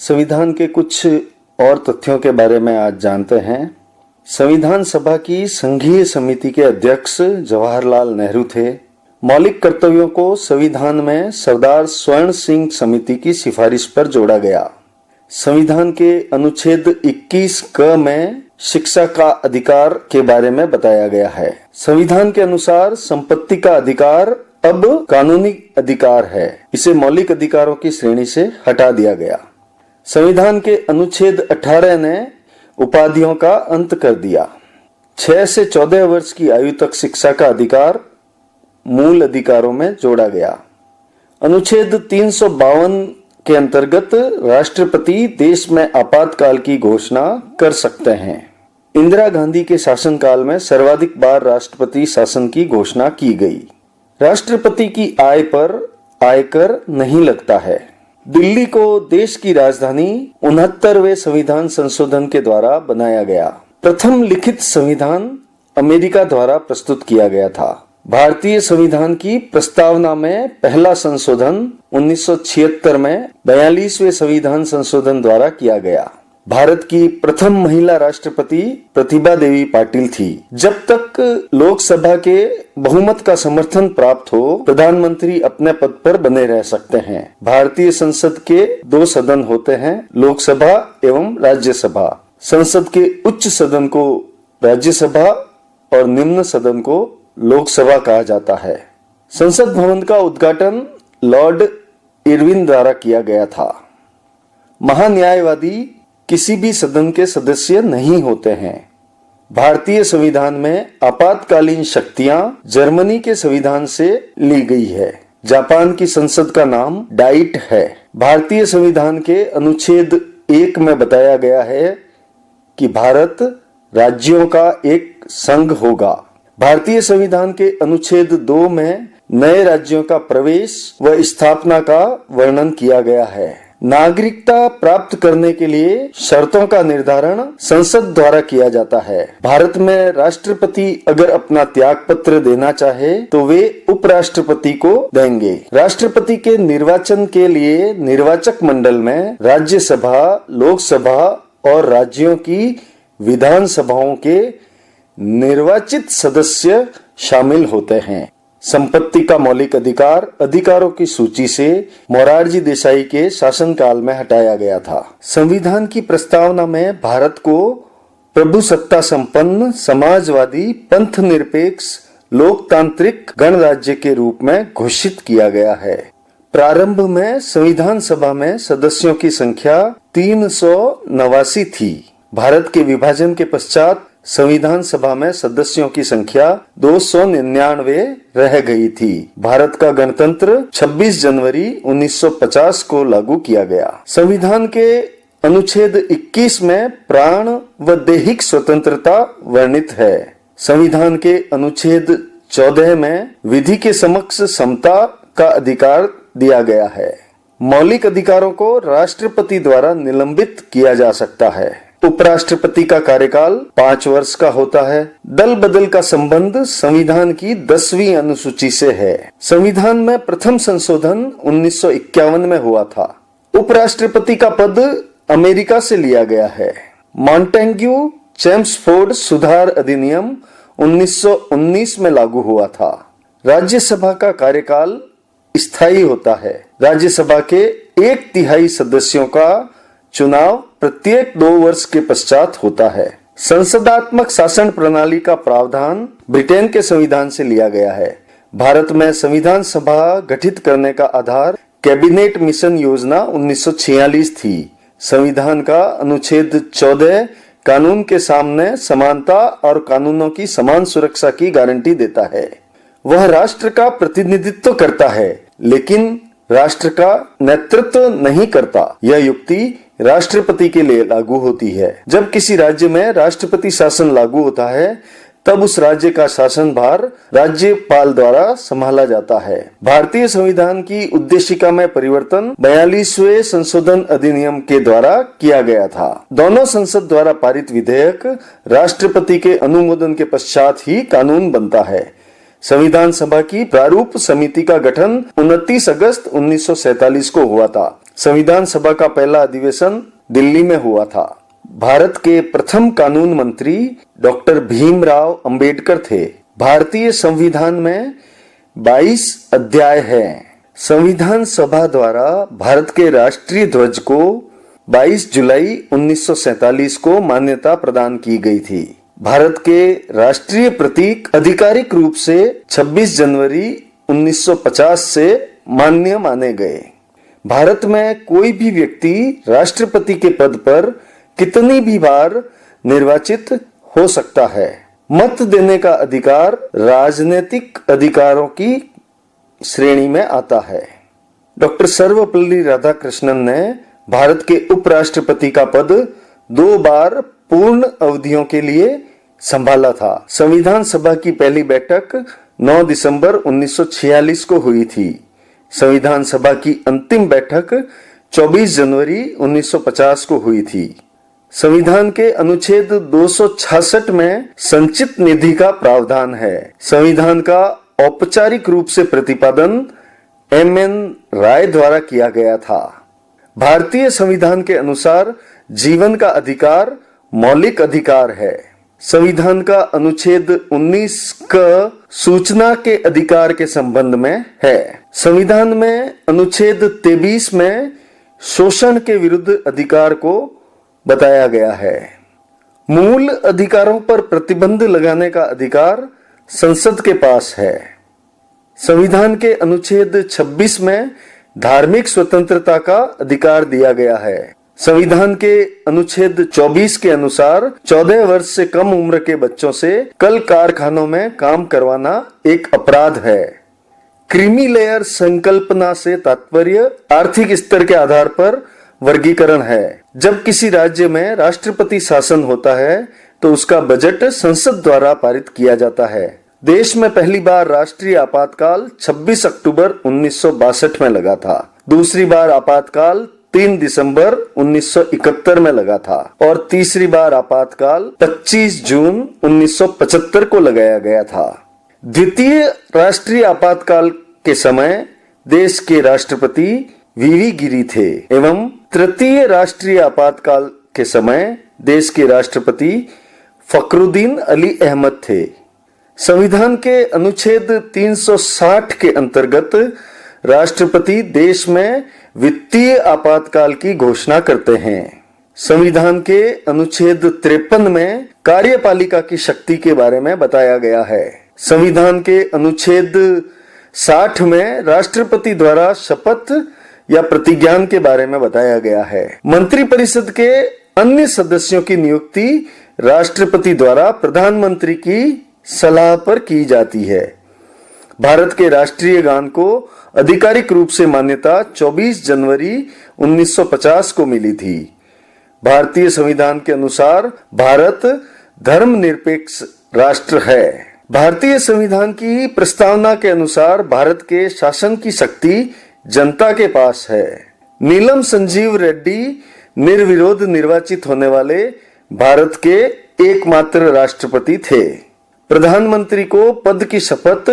संविधान के कुछ और तथ्यों के बारे में आज जानते हैं। संविधान सभा की संघीय समिति के अध्यक्ष जवाहरलाल नेहरू थे। मौलिक कर्तव्यों को संविधान में सरदार स्वर्ण सिंह समिति की सिफारिश पर जोड़ा गया। संविधान के अनुच्छेद 21 क में शिक्षा का अधिकार के बारे में बताया गया है। संविधान के अनुसार संपत्ति का अधिकार अब कानूनी अधिकार है, इसे मौलिक अधिकारों की श्रेणी से हटा दिया गया। संविधान के अनुच्छेद 18 ने उपाधियों का अंत कर दिया। 6 से 14 वर्ष की आयु तक शिक्षा का अधिकार मूल अधिकारों में जोड़ा गया। अनुच्छेद 352 के अंतर्गत राष्ट्रपति देश में आपातकाल की घोषणा कर सकते हैं। इंदिरा गांधी के शासनकाल में सर्वाधिक बार राष्ट्रपति शासन की घोषणा की गई। राष्ट्रपति की आय पर आयकर नहीं लगता है। दिल्ली को देश की राजधानी 69वें संविधान संशोधन के द्वारा बनाया गया। प्रथम लिखित संविधान अमेरिका द्वारा प्रस्तुत किया गया था। भारतीय संविधान की प्रस्तावना में पहला संशोधन 1976 में 42वें संविधान संशोधन द्वारा किया गया। भारत की प्रथम महिला राष्ट्रपति प्रतिभा देवी पाटिल थी। जब तक लोकसभा के बहुमत का समर्थन प्राप्त हो, प्रधानमंत्री अपने पद पर बने रह सकते हैं। भारतीय संसद के 2 सदन होते हैं, लोकसभा एवं राज्यसभा। संसद के उच्च सदन को राज्यसभा और निम्न सदन को लोकसभा कहा जाता है। संसद भवन का उद्घाटन लॉर्ड इरविन द्वारा किया गया था। महान्यायवादी किसी भी सदन के सदस्य नहीं होते हैं। भारतीय संविधान में आपातकालीन शक्तियां जर्मनी के संविधान से ली गई है। जापान की संसद का नाम डाइट है। भारतीय संविधान के अनुच्छेद 1 में बताया गया है कि भारत राज्यों का एक संघ होगा। भारतीय संविधान के अनुच्छेद 2 में नए राज्यों का प्रवेश व स्थापना का वर्णन किया गया है। नागरिकता प्राप्त करने के लिए शर्तों का निर्धारण संसद द्वारा किया जाता है। भारत में राष्ट्रपति अगर अपना त्याग पत्र देना चाहे तो वे उपराष्ट्रपति को देंगे। राष्ट्रपति के निर्वाचन के लिए निर्वाचक मंडल में राज्यसभा, लोकसभा और राज्यों की विधानसभाओं के निर्वाचित सदस्य शामिल होते हैं। संपत्ति का मौलिक अधिकार अधिकारों की सूची से मोरारजी देसाई के शासनकाल में हटाया गया था। संविधान की प्रस्तावना में भारत को प्रभुसत्ता संपन्न, समाजवादी, पंथ निरपेक्ष, लोकतांत्रिक गणराज्य के रूप में घोषित किया गया है। प्रारंभ में संविधान सभा में सदस्यों की संख्या 389 थी। भारत के विभाजन के पश्चात संविधान सभा में सदस्यों की संख्या 299 रह गई थी। भारत का गणतंत्र 26 जनवरी 1950 को लागू किया गया। संविधान के अनुच्छेद 21 में प्राण व दैहिक स्वतंत्रता वर्णित है। संविधान के अनुच्छेद 14 में विधि के समक्ष समता का अधिकार दिया गया है। मौलिक अधिकारों को राष्ट्रपति द्वारा निलंबित किया जा सकता है। उपराष्ट्रपति का कार्यकाल 5 वर्ष का होता है। दल बदल का संबंध संविधान की 10वीं अनुसूची से है। संविधान में प्रथम संशोधन 1951 में हुआ था। उपराष्ट्रपति का पद अमेरिका से लिया गया है। मॉन्टेग्यू चेम्सफोर्ड सुधार अधिनियम 1919 में लागू हुआ था। राज्यसभा का कार्यकाल स्थायी होता है। राज्यसभा के 1/3 सदस्यों का चुनाव प्रत्येक 2 वर्ष के पश्चात होता है। संसदात्मक शासन प्रणाली का प्रावधान ब्रिटेन के संविधान से लिया गया है। भारत में संविधान सभा गठित करने का आधार कैबिनेट मिशन योजना 1946 थी। संविधान का अनुच्छेद 14 कानून के सामने समानता और कानूनों की समान सुरक्षा की गारंटी देता है। वह राष्ट्र का प्रतिनिधित्व करता है, लेकिन राष्ट्र का नेतृत्व नहीं करता। यह युक्ति राष्ट्रपति के लिए लागू होती है। जब किसी राज्य में राष्ट्रपति शासन लागू होता है, तब उस राज्य का शासन भार राज्यपाल द्वारा संभाला जाता है। भारतीय संविधान की उद्देशिका में परिवर्तन 42वें संशोधन अधिनियम के द्वारा किया गया था। दोनों संसद द्वारा पारित विधेयक राष्ट्रपति के अनुमोदन के पश्चात ही कानून बनता है। संविधान सभा की प्रारूप समिति का गठन 29 अगस्त 1947 को हुआ था। संविधान सभा का पहला अधिवेशन दिल्ली में हुआ था। भारत के प्रथम कानून मंत्री डॉक्टर भीमराव अंबेडकर थे। भारतीय संविधान में 22 अध्याय हैं। संविधान सभा द्वारा भारत के राष्ट्रीय ध्वज को 22 जुलाई 1947 को मान्यता प्रदान की गई थी। भारत के राष्ट्रीय प्रतीक आधिकारिक रूप से 26 जनवरी 1950 से मान्य माने गए। भारत में कोई भी व्यक्ति राष्ट्रपति के पद पर कितनी भी बार निर्वाचित हो सकता है। मत देने का अधिकार राजनीतिक अधिकारों की श्रेणी में आता है। डॉक्टर सर्वपल्ली राधाकृष्णन ने भारत के उपराष्ट्रपति का पद 2 बार पूर्ण अवधियों के लिए संभाला था। संविधान सभा की पहली बैठक 9 दिसंबर 1946 को हुई थी। संविधान सभा की अंतिम बैठक 24 जनवरी 1950 को हुई थी। संविधान के अनुच्छेद 266 में संचित निधि का प्रावधान है। संविधान का औपचारिक रूप से प्रतिपादन M.N. राय द्वारा किया गया था। भारतीय संविधान के अनुसार जीवन का अधिकार मौलिक अधिकार है। संविधान का अनुच्छेद 19 क सूचना के अधिकार के संबंध में है। संविधान में अनुच्छेद 23 में शोषण के विरुद्ध अधिकार को बताया गया है। मूल अधिकारों पर प्रतिबंध लगाने का अधिकार संसद के पास है। संविधान के अनुच्छेद 26 में धार्मिक स्वतंत्रता का अधिकार दिया गया है। संविधान के अनुच्छेद 24 के अनुसार 14 वर्ष से कम उम्र के बच्चों से कल कारखानों में काम करवाना एक अपराध है। क्रीमी लेयर संकल्पना से तात्पर्य आर्थिक स्तर के आधार पर वर्गीकरण है। जब किसी राज्य में राष्ट्रपति शासन होता है तो उसका बजट संसद द्वारा पारित किया जाता है। देश में पहली बार राष्ट्रीय आपातकाल 26 अक्टूबर 1962 में लगा था। दूसरी बार आपातकाल 3 दिसंबर 1971 में लगा था और तीसरी बार आपातकाल 25 जून 1975 को लगाया गया था। द्वितीय राष्ट्रीय आपातकाल के समय देश के राष्ट्रपति वीवी गिरी थे एवं तृतीय राष्ट्रीय आपातकाल के समय देश के राष्ट्रपति फखरुद्दीन अली अहमद थे। संविधान के अनुच्छेद 360 के अंतर्गत राष्ट्रपति देश में वित्तीय आपातकाल की घोषणा करते हैं। संविधान के अनुच्छेद 53 में कार्यपालिका की शक्ति के बारे में बताया गया है। संविधान के अनुच्छेद 60 में राष्ट्रपति द्वारा शपथ या प्रतिज्ञान के बारे में बताया गया है। मंत्रिपरिषद के अन्य सदस्यों की नियुक्ति राष्ट्रपति द्वारा प्रधानमंत्री की सलाह पर की जाती है। भारत के राष्ट्रीय गान को आधिकारिक रूप से मान्यता 24 जनवरी 1950 को मिली थी। भारतीय संविधान के अनुसार भारत धर्मनिरपेक्ष राष्ट्र है। भारतीय संविधान की प्रस्तावना के अनुसार भारत के शासन की शक्ति जनता के पास है। नीलम संजीव रेड्डी निर्विरोध निर्वाचित होने वाले भारत के एकमात्र राष्ट्रपति थे। प्रधानमंत्री को पद की शपथ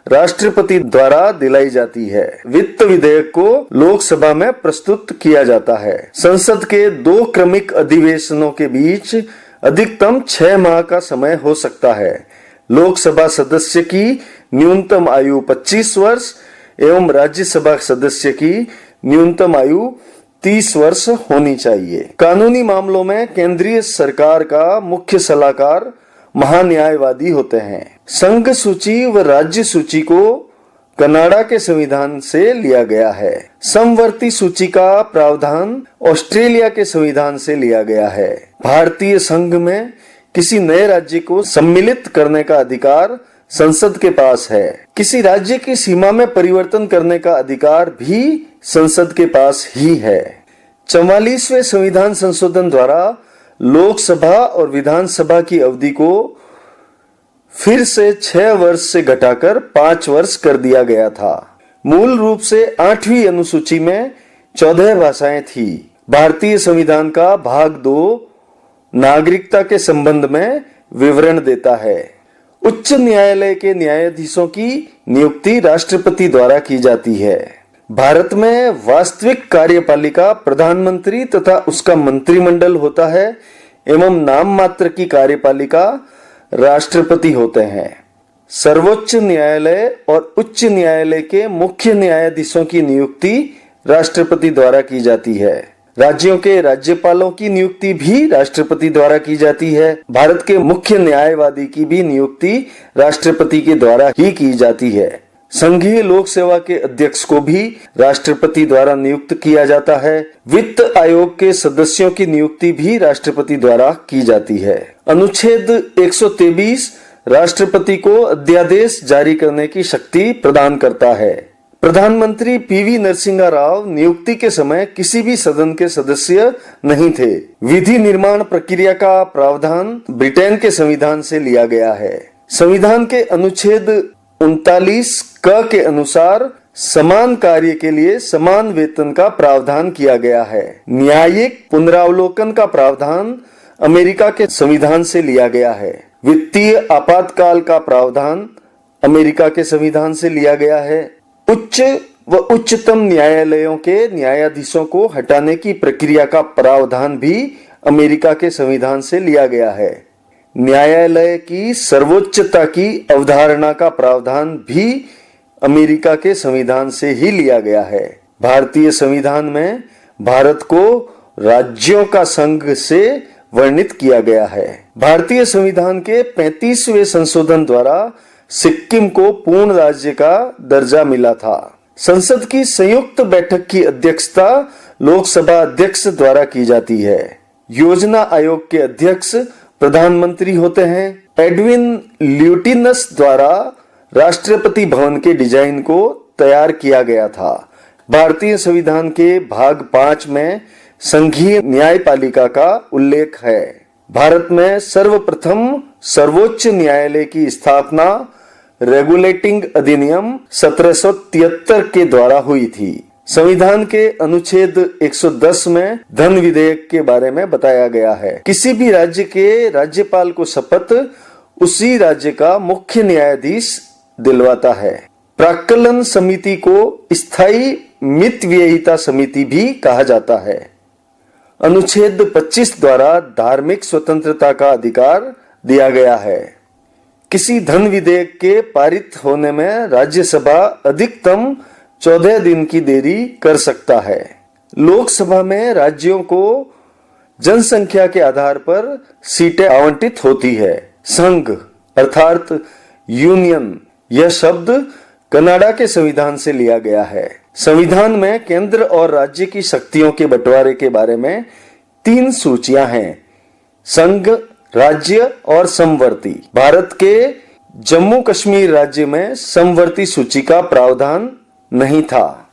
राष्ट्रपति द्वारा दिलाई जाती है। वित्त विधेयक को लोकसभा में प्रस्तुत किया जाता है। संसद के 2 क्रमिक अधिवेशनों के बीच अधिकतम 6 माह का समय हो सकता है। लोकसभा सदस्य की न्यूनतम आयु 25 वर्ष एवं राज्यसभा सदस्य की न्यूनतम आयु 30 वर्ष होनी चाहिए। कानूनी मामलों में केंद्रीय सरकार का मुख्य सलाहकार महान्यायवादी होते हैं। संघ सूची व राज्य सूची को कनाडा के संविधान से लिया गया है। समवर्ती सूची का प्रावधान ऑस्ट्रेलिया के संविधान से लिया गया है। भारतीय संघ में किसी नए राज्य को सम्मिलित करने का अधिकार संसद के पास है। किसी राज्य की सीमा में परिवर्तन करने का अधिकार भी संसद के पास ही है। 44वें संविधान संशोधन द्वारा लोकसभा और विधानसभा की अवधि को फिर से 6 वर्ष से घटाकर 5 वर्ष कर दिया गया था। मूल रूप से 8वीं अनुसूची में 14 भाषाएं थी। भारतीय संविधान का भाग 2 नागरिकता के संबंध में विवरण देता है। उच्च न्यायालय के न्यायाधीशों की नियुक्ति राष्ट्रपति द्वारा की जाती है। भारत में वास्तविक कार्यपालिका प्रधानमंत्री तथा उसका मंत्रिमंडल होता है एवं नाम मात्र की कार्यपालिका राष्ट्रपति होते हैं। सर्वोच्च न्यायालय और उच्च न्यायालय के मुख्य न्यायाधीशों की नियुक्ति राष्ट्रपति द्वारा की जाती है। राज्यों के राज्यपालों की नियुक्ति भी राष्ट्रपति द्वारा की जाती है। भारत के मुख्य न्यायवादी की भी नियुक्ति राष्ट्रपति के द्वारा ही की जाती है। संघीय लोक सेवा के अध्यक्ष को भी राष्ट्रपति द्वारा नियुक्त किया जाता है। वित्त आयोग के सदस्यों की नियुक्ति भी राष्ट्रपति द्वारा की जाती है। अनुच्छेद 123 राष्ट्रपति को अध्यादेश जारी करने की शक्ति प्रदान करता है। प्रधानमंत्री पीवी नरसिम्हा राव नियुक्ति के समय किसी भी सदन के सदस्य नहीं थे। विधि निर्माण प्रक्रिया का प्रावधान ब्रिटेन के संविधान से लिया गया है। संविधान के अनुच्छेद 39 क के अनुसार समान कार्य के लिए समान वेतन का प्रावधान किया गया है। न्यायिक पुनरावलोकन का प्रावधान अमेरिका के संविधान से लिया गया है। वित्तीय आपातकाल का प्रावधान अमेरिका के संविधान से लिया गया है। उच्च व उच्चतम न्यायालयों के न्यायाधीशों को हटाने की प्रक्रिया का प्रावधान भी अमेरिका के संविधान से लिया गया है। न्यायालय की सर्वोच्चता की अवधारणा का प्रावधान भी अमेरिका के संविधान से ही लिया गया है। भारतीय संविधान में भारत को राज्यों का संघ से वर्णित किया गया है। भारतीय संविधान के 35वें संशोधन द्वारा सिक्किम को पूर्ण राज्य का दर्जा मिला था। संसद की संयुक्त बैठक की अध्यक्षता लोकसभा अध्यक्ष द्वारा की जाती है। योजना आयोग के अध्यक्ष प्रधानमंत्री होते हैं। एडविन ल्यूटिनस द्वारा राष्ट्रपति भवन के डिजाइन को तैयार किया गया था। भारतीय संविधान के भाग 5 में संघीय न्यायपालिका का उल्लेख है। भारत में सर्वप्रथम सर्वोच्च न्यायालय की स्थापना रेगुलेटिंग अधिनियम 1773 के द्वारा हुई थी। संविधान के अनुच्छेद 110 में धन विधेयक के बारे में बताया गया है। किसी भी राज्य के राज्यपाल को शपथ उसी राज्य का मुख्य न्यायाधीश दिलवाता है। प्राक्कलन समिति को स्थायी मितव्ययिता समिति भी कहा जाता है। अनुच्छेद 25 द्वारा धार्मिक स्वतंत्रता का अधिकार दिया गया है। किसी धन विधेयक के पारित होने में राज्यसभा अधिकतम 14 दिन की देरी कर सकता है। लोकसभा में राज्यों को जनसंख्या के आधार पर सीटें आवंटित होती है। संघ अर्थात यूनियन यह शब्द कनाडा के संविधान से लिया गया है। संविधान में केंद्र और राज्य की शक्तियों के बंटवारे के बारे में 3 सूचियां हैं: संघ, राज्य और समवर्ती। भारत के जम्मू कश्मीर राज्य में समवर्ती सूची का प्रावधान नहीं था।